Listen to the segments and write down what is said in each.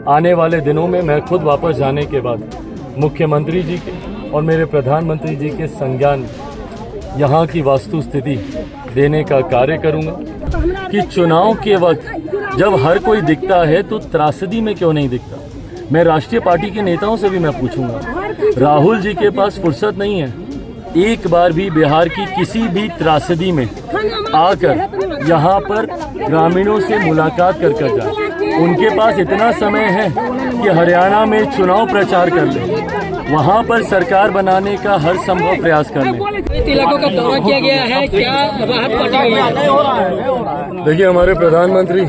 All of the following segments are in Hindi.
आने वाले दिनों में मैं खुद वापस जाने के बाद मुख्यमंत्री जी के और मेरे प्रधानमंत्री जी के संज्ञान यहाँ की वास्तु स्थिति देने का कार्य करूँगा कि चुनाव के वक्त जब हर कोई दिखता है तो त्रासदी में क्यों नहीं दिखता। मैं राष्ट्रीय पार्टी के नेताओं से भी मैं पूछूंगा, राहुल जी के पास फुर्सत नहीं है एक बार भी बिहार की किसी भी त्रासदी में आकर यहाँ पर ग्रामीणों से मुलाकात कर जाए। उनके पास इतना समय है कि हरियाणा में चुनाव प्रचार कर ले, वहाँ पर सरकार बनाने का हर संभव प्रयास कर ले। इलाकों का दौरा किया गया है, क्या राहत पहुंचाई है? देखिए, हमारे प्रधानमंत्री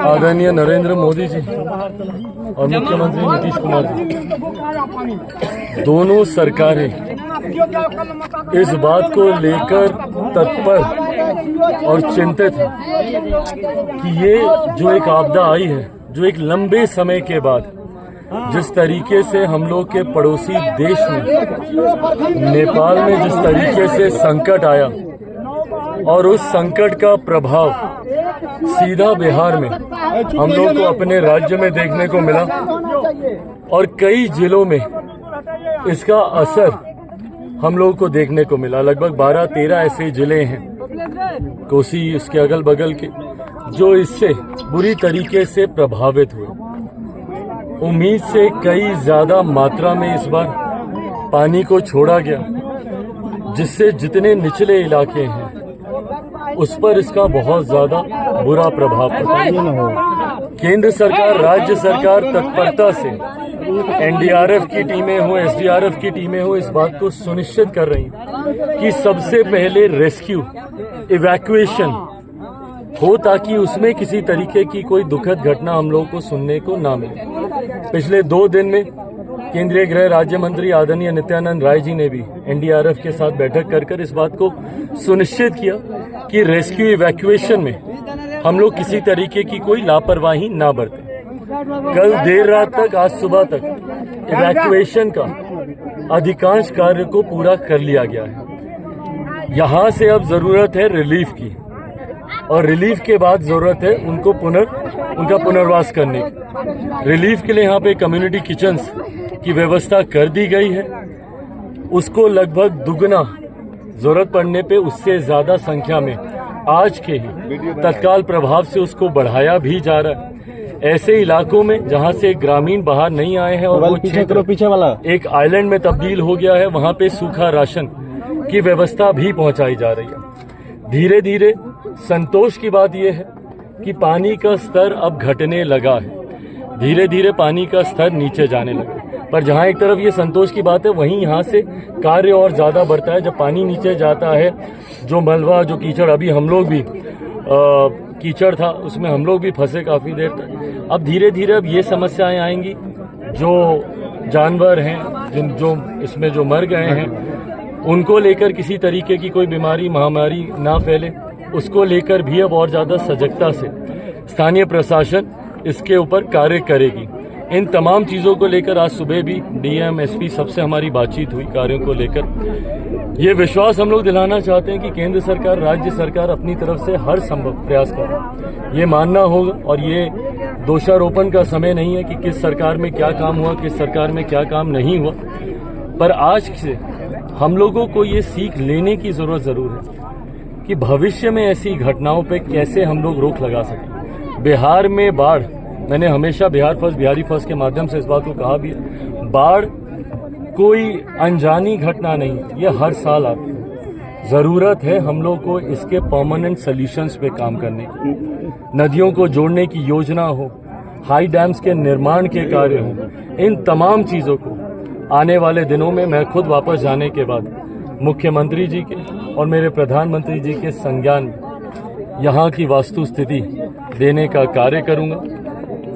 आदरणीय नरेंद्र मोदी जी और मुख्यमंत्री नीतीश कुमार जी दोनों सरकारें इस बात को लेकर तत्पर और चिंतित है कि ये जो एक आपदा आई है, जो एक लंबे समय के बाद जिस तरीके से हम लोग के पड़ोसी देश में नेपाल में जिस तरीके से संकट आया और उस संकट का प्रभाव सीधा बिहार में हम लोग को अपने राज्य में देखने को मिला और कई जिलों में इसका असर हम लोग को देखने को मिला। लगभग 12-13 ऐसे जिले हैं कोसी इसके अगल बगल के जो इससे बुरी तरीके से प्रभावित हुए। उम्मीद से कई ज्यादा मात्रा में इस बार पानी को छोड़ा गया, जिससे जितने निचले इलाके हैं उस पर इसका बहुत ज्यादा बुरा प्रभाव पड़ा। केंद्र सरकार, राज्य सरकार तत्परता से एनडीआरएफ की टीमें हो, एसडीआरएफ की टीमें हो, इस बात को सुनिश्चित कर रही कि सबसे पहले रेस्क्यू, इवैक्यूएशन हो ताकि उसमें किसी तरीके की कोई दुखद घटना हम लोगों को सुनने को ना मिले। पिछले 2 दिन में केंद्रीय गृह राज्य मंत्री आदरणीय नित्यानंद राय जी ने भी एनडीआरएफ के साथ बैठक कर इस बात को सुनिश्चित किया कि रेस्क्यू इवैक्यूएशन में हम लोग किसी तरीके की कोई लापरवाही ना बरतें। कल देर रात तक, आज सुबह तक इवैक्यूएशन का अधिकांश कार्य को पूरा कर लिया गया है। यहाँ से अब जरूरत है रिलीफ की और रिलीफ के बाद जरूरत है उनका पुनर्वास करने की। रिलीफ के लिए यहाँ पे कम्युनिटी किचन्स की व्यवस्था कर दी गई है। उसको लगभग दुगना, जरूरत पड़ने पे उससे ज्यादा संख्या में आज के ही तत्काल प्रभाव से उसको बढ़ाया भी जा रहा है। ऐसे इलाकों में जहाँ से ग्रामीण बाहर नहीं आए हैं और वो पीछे वाला एक आइलैंड में तब्दील हो गया है, वहाँ पे सूखा राशन की व्यवस्था भी पहुँचाई जा रही है। धीरे धीरे संतोष की बात यह है कि पानी का स्तर अब घटने लगा है, धीरे धीरे पानी का स्तर नीचे जाने लगा। पर जहाँ एक तरफ ये संतोष की बात है, वहीं यहाँ से कार्य और ज्यादा बढ़ता है। जब पानी नीचे जाता है, जो मलबा, जो कीचड़, अभी हम लोग भी कीचड़ था उसमें हम लोग भी फंसे काफी देर तक। अब धीरे धीरे अब ये समस्याएं आएंगी, जो जानवर हैं जो इसमें जो मर गए हैं उनको लेकर किसी तरीके की कोई बीमारी, महामारी ना फैले, उसको लेकर भी अब और ज्यादा सजगता से स्थानीय प्रशासन इसके ऊपर कार्य करेगी। इन तमाम चीजों को लेकर आज सुबह भी डीएम, एसपी सबसे हमारी बातचीत हुई कार्यों को लेकर। ये विश्वास हम लोग दिलाना चाहते हैं कि केंद्र सरकार, राज्य सरकार अपनी तरफ से हर संभव प्रयास कर ये मानना होगा। और ये दोषारोपण का समय नहीं है कि किस सरकार में क्या काम हुआ, किस सरकार में क्या काम नहीं हुआ, पर आज से हम लोगों को ये सीख लेने की जरूरत जरूर है कि भविष्य में ऐसी घटनाओं पे कैसे हम लोग रोक लगा सकें। बिहार में बाढ़, मैंने हमेशा बिहार फर्स्ट, बिहारी फर्स्ट के माध्यम से इस बात को कहा भी है, बाढ़ कोई अनजानी घटना नहीं, ये हर साल आती है। जरूरत है हम लोग को इसके परमानेंट सॉल्यूशंस पे काम करने की। नदियों को जोड़ने की योजना हो, हाई डैम्स के निर्माण के कार्य हो, इन तमाम चीजों को आने वाले दिनों में मैं खुद वापस जाने के बाद मुख्यमंत्री जी के और मेरे प्रधानमंत्री जी के संज्ञान यहाँ की वास्तु स्थिति देने का कार्य करूँगा।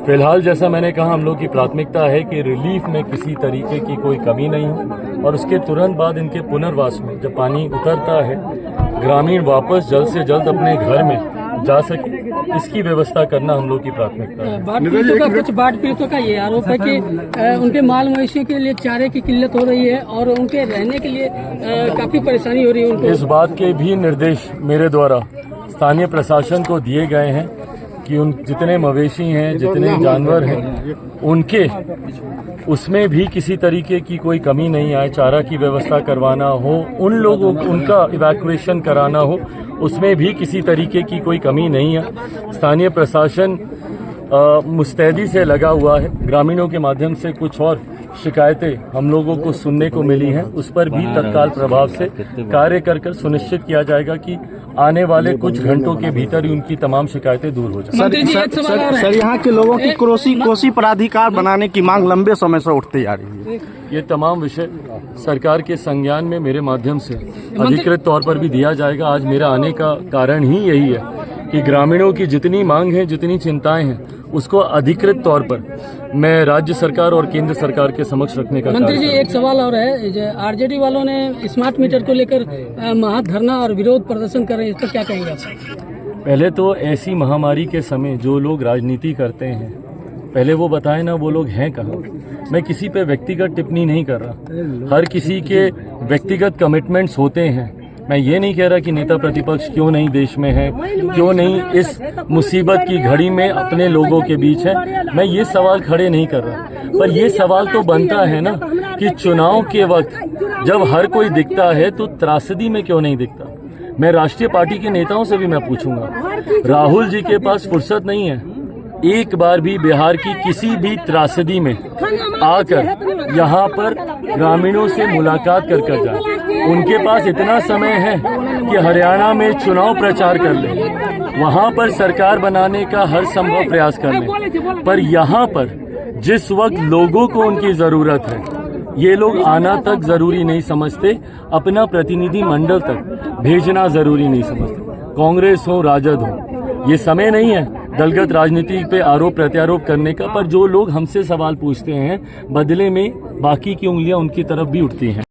फिलहाल जैसा मैंने कहा, हम लोग की प्राथमिकता है कि रिलीफ में किसी तरीके की कोई कमी नहीं हो और उसके तुरंत बाद इनके पुनर्वास में जब पानी उतरता है, ग्रामीण वापस जल्द से जल्द अपने घर में जा सके, इसकी व्यवस्था करना हम लोग की प्राथमिकता है। बाढ़ पीड़ितों का ये आरोप है कि उनके माल मवेशियों के लिए चारे की किल्लत हो रही है और उनके रहने के लिए काफी परेशानी हो रही है उनको। इस बात के भी निर्देश मेरे द्वारा स्थानीय प्रशासन को दिए गए हैं कि उन जितने मवेशी हैं, जितने जानवर हैं, उनके उसमें भी किसी तरीके की कोई कमी नहीं आए। चारा की व्यवस्था करवाना हो, उन लोगों उनका इवैक्यूएशन कराना हो, उसमें भी किसी तरीके की कोई कमी नहीं है। स्थानीय प्रशासन मुस्तैदी से लगा हुआ है। ग्रामीणों के माध्यम से कुछ और शिकायतें हम लोगों को सुनने को मिली हैं, उस पर भी तत्काल प्रभाव से कार्य कर सुनिश्चित किया जाएगा कि आने वाले कुछ घंटों के भीतर ही उनकी तमाम शिकायतें दूर हो जाए। सर यहाँ के लोगों की कोसी प्राधिकार बनाने की मांग लंबे समय से उठती जा रही है। ये तमाम विषय सरकार के संज्ञान में मेरे माध्यम से अधिकृत तौर पर भी दिया जाएगा। आज मेरा आने का कारण ही यही है कि ग्रामीणों की जितनी मांग है, जितनी चिंताएं हैं, उसको अधिकृत तौर पर मैं राज्य सरकार और केंद्र सरकार के समक्ष रखने का। मंत्री जी, एक सवाल और है। आरजेडी वालों ने स्मार्ट मीटर को लेकर महाधरना और विरोध प्रदर्शन कर रहे हैं, इस पर क्या कहेंगे आप? पहले तो ऐसी महामारी के समय जो लोग राजनीति करते हैं, पहले वो बताएं ना वो लोग हैं कहाँ। मैं किसी पे व्यक्तिगत टिप्पणी नहीं कर रहा। हर किसी के व्यक्तिगत कमिटमेंट्स होते हैं। मैं ये नहीं कह रहा कि नेता प्रतिपक्ष क्यों नहीं देश में है, क्यों नहीं इस मुसीबत की घड़ी में अपने लोगों के बीच है। मैं ये सवाल खड़े नहीं कर रहा, पर ये सवाल तो बनता है ना कि चुनाव के वक्त जब हर कोई दिखता है तो त्रासदी में क्यों नहीं दिखता। मैं राष्ट्रीय पार्टी के नेताओं से भी मैं पूछूंगा, राहुल जी के पास फुर्सत नहीं है एक बार भी बिहार की किसी भी त्रासदी में आकर यहाँ पर ग्रामीणों से मुलाकात कर जाए। उनके पास इतना समय है कि हरियाणा में चुनाव प्रचार कर ले, वहाँ पर सरकार बनाने का हर संभव प्रयास कर ले, पर यहाँ पर जिस वक्त लोगों को उनकी जरूरत है, ये लोग आना तक जरूरी नहीं समझते, अपना प्रतिनिधि मंडल तक भेजना जरूरी नहीं समझते। कांग्रेस हो, राजद हो, ये समय नहीं है दलगत राजनीति पे आरोप प्रत्यारोप करने का, पर जो लोग हमसे सवाल पूछते हैं, बदले में बाकी की उंगलियां उनकी तरफ भी उठती हैं।